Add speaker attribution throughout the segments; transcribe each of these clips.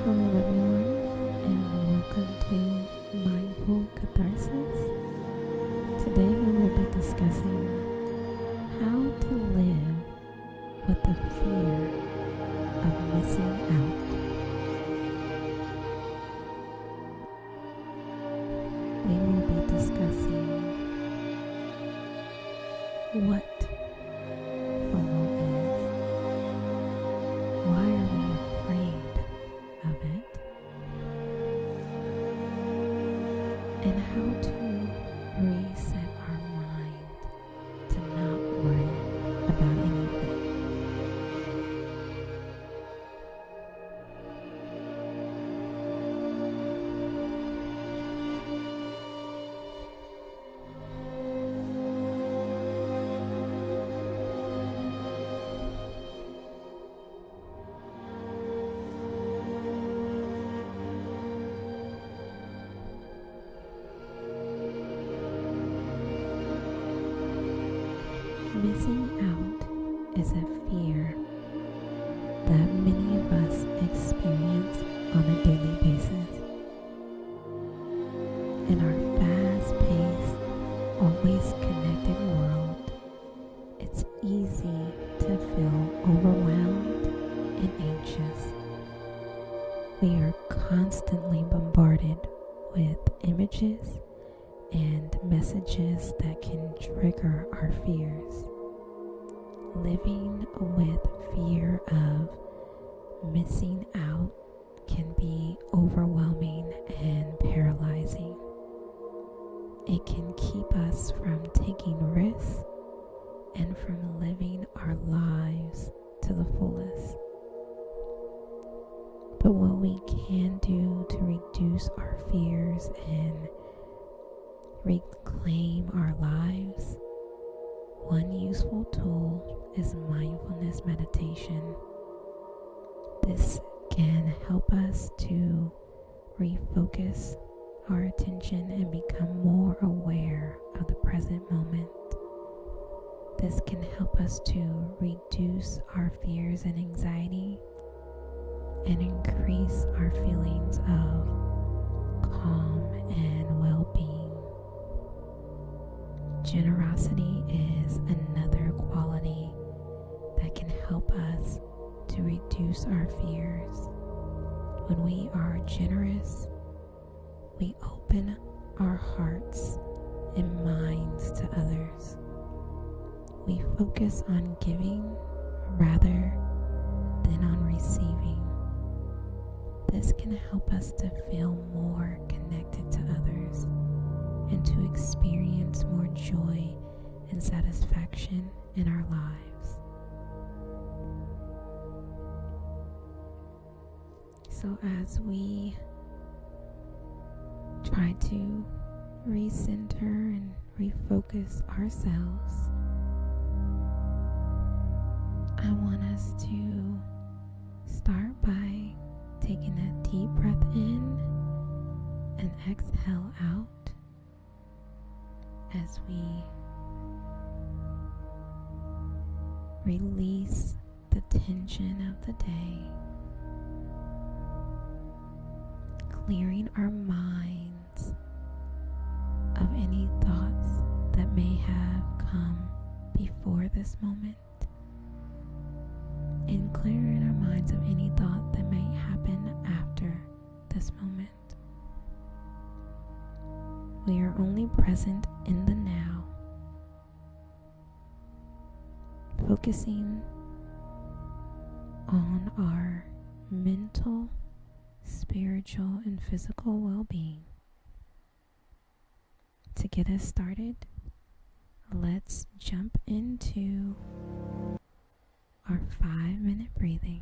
Speaker 1: Hello everyone, and welcome to Mindful Katharsis. Today we will be discussing how to live with the fear of missing out. We will be discussing what FOMO is, why are we afraid of it, and how to reset our mind to not worry about anything. Missing out is a fear that many of us experience on a daily basis. In our fast-paced, always connected world, it's easy to feel overwhelmed and anxious. We are constantly bombarded with images and messages that can trigger our fears. Living with fear of missing out can be overwhelming and paralyzing. It can keep us from taking risks and from living our lives to the fullest. But what we can do to reduce our fears and reclaim our lives, one useful tool is mindfulness meditation. This can help us to refocus our attention and become more aware of the present moment. This can help us to reduce our fears and anxiety and increase our feelings of calm and well-being. Generosity is another quality that can help us to reduce our fears. When we are generous, we open our hearts and minds to others. We focus on giving rather than on receiving. This can help us to feel more connected to others and to experience more joy and satisfaction in our lives. So as we try to recenter and refocus ourselves, I want us to start by taking a deep breath in and exhale out as we release the tension of the day, clearing our minds of any thoughts that may have come before this moment, and clearing our minds of any thought that may happen after this moment. We are only present in the now, focusing on our mental, spiritual, and physical well-being. To get us started, let's jump into our 5-minute breathing.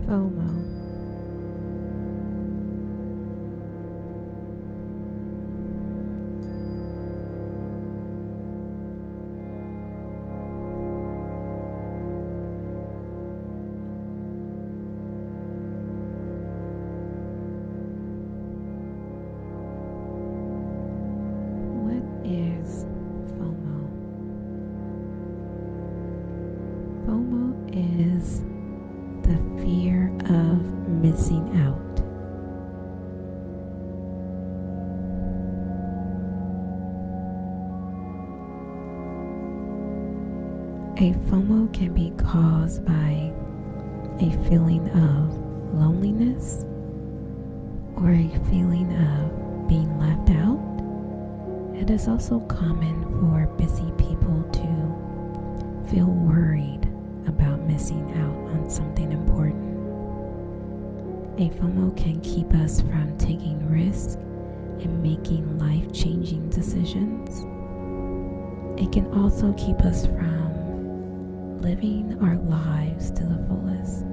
Speaker 1: FOMO. What is FOMO? FOMO is the fear of missing out. A FOMO can be caused by a feeling of loneliness or a feeling of being left out. It is also common for busy people to feel worried about missing out on something important. A FOMO can keep us from taking risks and making life-changing decisions. It can also keep us from living our lives to the fullest.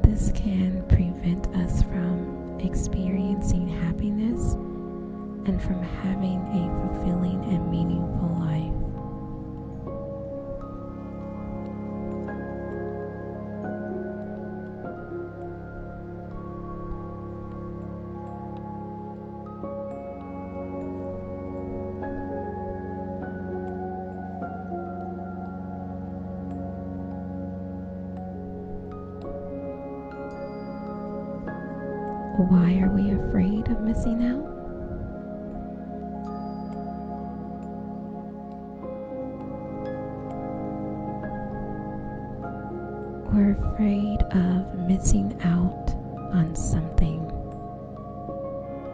Speaker 1: This can prevent us from experiencing happiness and from having a fulfilling and meaningful life. Why are we afraid of missing out? We're afraid of missing out on something.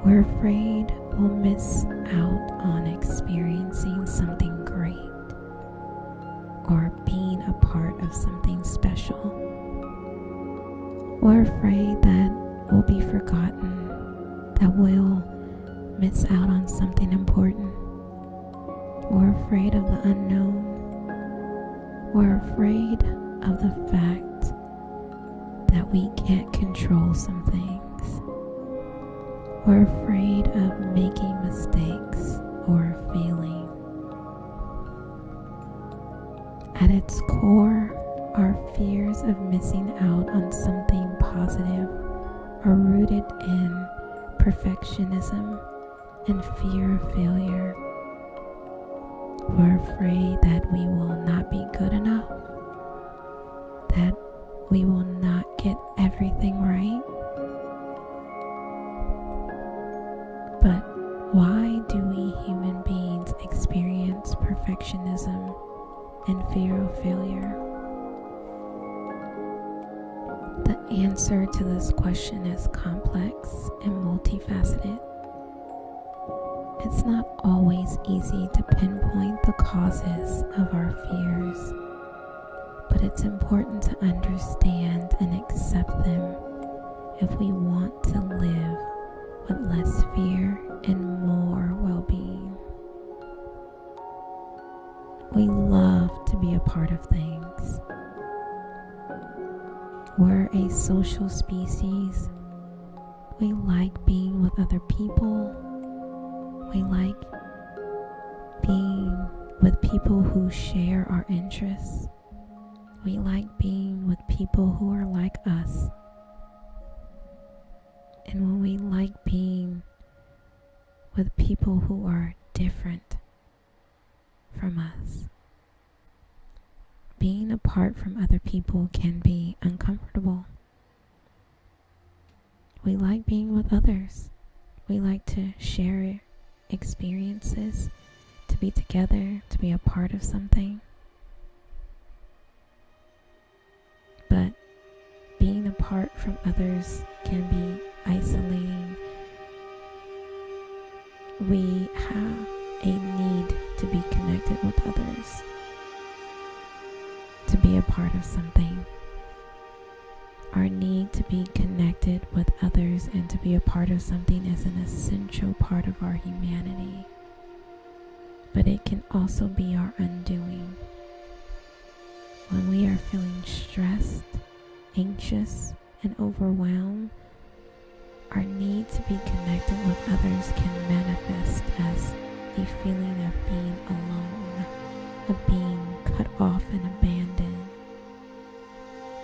Speaker 1: We're afraid we'll miss out on experiencing something great or being a part of something special. We're afraid that we'll be forgotten, that we'll miss out on something important. We're afraid of the unknown. We're afraid of the fact that we can't control some things. We're afraid of making mistakes or failing. At its core, our fears of missing out on something positive are rooted in perfectionism and fear of failure. We're afraid that we will not be good enough, that we will not get everything right. But why do we human beings experience perfectionism and fear of failure? The answer to this question is complex and multifaceted. It's not always easy to pinpoint the causes of our fears, but it's important to understand and accept them if we want to live with less fear and more well-being. We love to be a part of things. We're a social species. We like being with other people. We like being with people who share our interests. We like being with people who are like us. And when we like being with people who are different from us, being apart from other people can be uncomfortable. We like being with others. We like to share experiences, to be together, to be a part of something. But being apart from others can be isolating. We have a need to be connected with others, to be a part of something. Our need to be connected with others and to be a part of something is an essential part of our humanity. But it can also be our undoing. When we are feeling stressed anxious and overwhelmed, our need to be connected with others can manifest as a feeling of being alone, of being cut off and abandoned.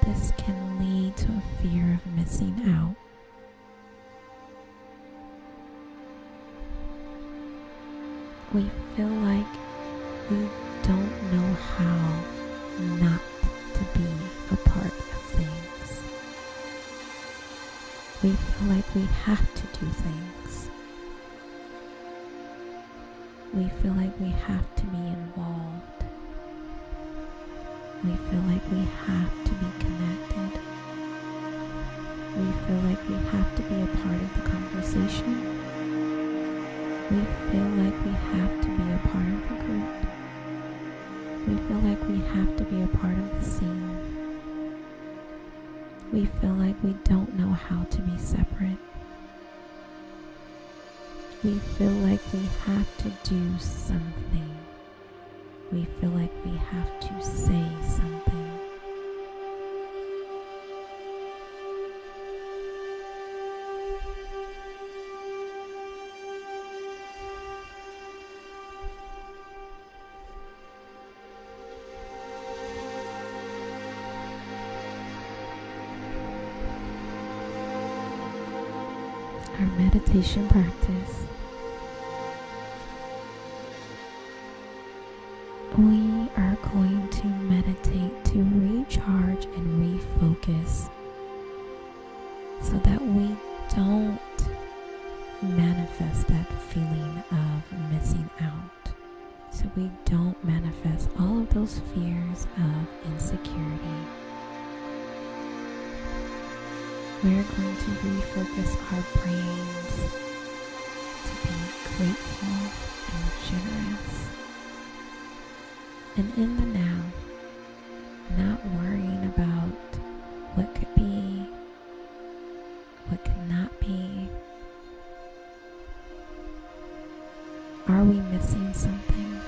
Speaker 1: This can lead to a fear of missing out. We feel like we don't know how not to be a part of things. We feel like we have to do things. We feel like we have to be involved. We feel like we have to be connected. We feel like we have to be a part of the conversation. We feel like we have to be a part of the group. We feel like we have to be a part of the scene. We feel like we don't know how to be separate. We feel like we have to do something. We feel like we have to say something. Our meditation practice, we are going to meditate to recharge and refocus so that we don't manifest that feeling of missing out, so we don't manifest all of those fears of insecurity. We're going to refocus our brains to be grateful and generous. And in the now, not worrying about what could be, what could not be. Are we missing something?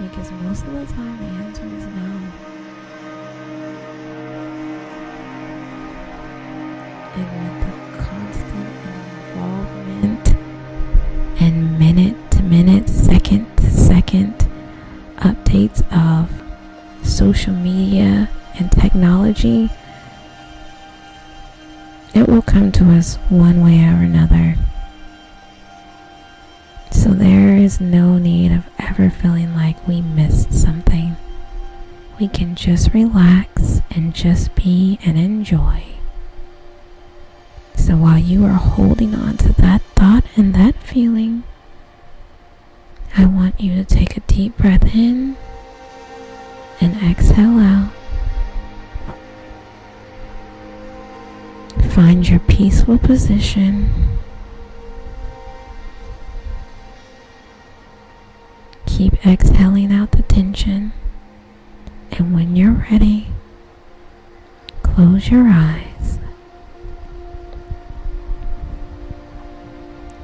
Speaker 1: Because most of the time the answer is no. And with the constant involvement and minute to minute, second to second updates of social media and technology, it will come to us one way or another. So there is no need of ever feeling like we missed something. We can just relax and just be and enjoy. So while you are holding on to that thought and that feeling, I want you to take a deep breath in and exhale out. Find your peaceful position. Keep exhaling out the tension. And when you're ready, close your eyes.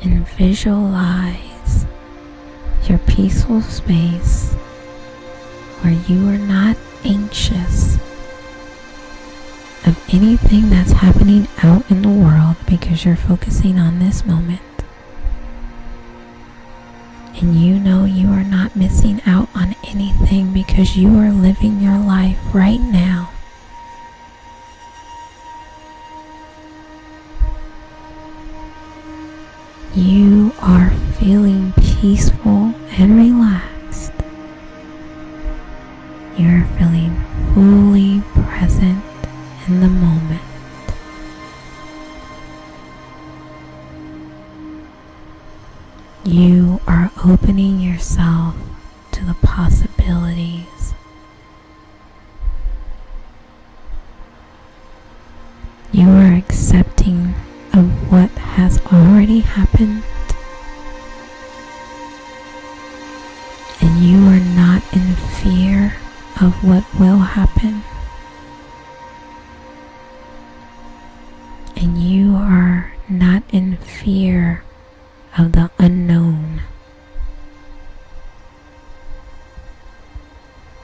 Speaker 1: And visualize your peaceful space where you are not anxious of anything that's happening out in the world because you're focusing on this moment. And you know you are not missing out on anything because you are living your life right now. You are feeling peaceful and relaxed. You're feeling fully present in the moment. You are opening yourself to the possibilities. You are accepting of what has already happened, and you are not in fear of what will happen, and you are not in fear of the unknown.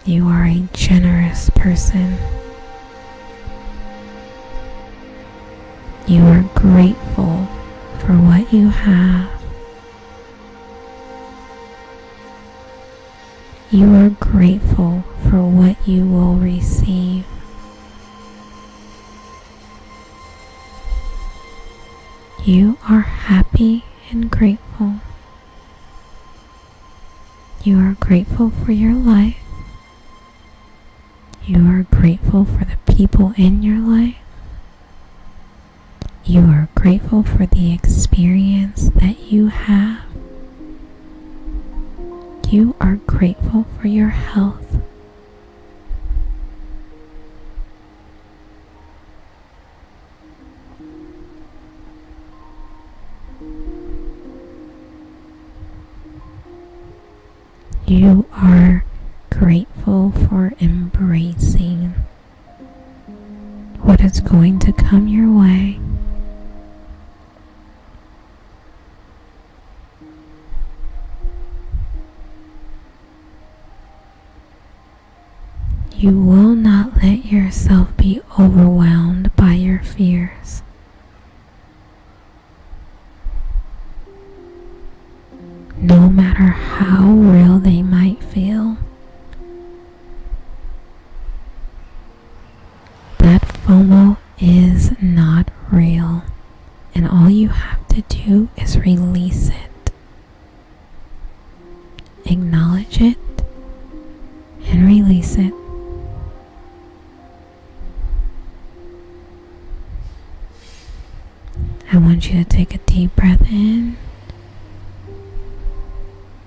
Speaker 1: You are a generous person. person. You are grateful for what you have. You are grateful for what you will receive. You are happy and grateful. You are grateful for your life. You are grateful for the people in your life. You are grateful for the experience that you have. You are grateful for your health. You are grateful for embracing what is going to come your way. You will not let yourself be overwhelmed by your fears. No matter how real they might feel. That FOMO is not real, and all you have to do is release it. Acknowledge it and release it. I want you to take a deep breath in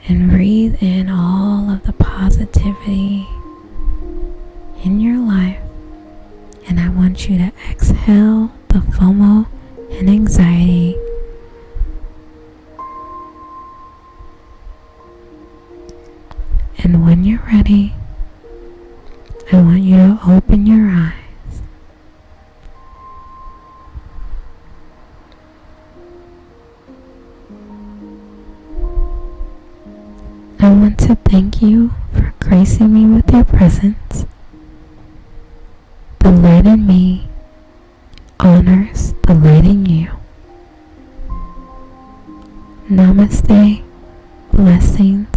Speaker 1: and breathe in all of the positivity in your life. And I want you to exhale the FOMO and anxiety. And when you're ready, I want you to open your eyes. I want to thank you for gracing me with your presence. The light in me honors the light in you. Namaste, blessings,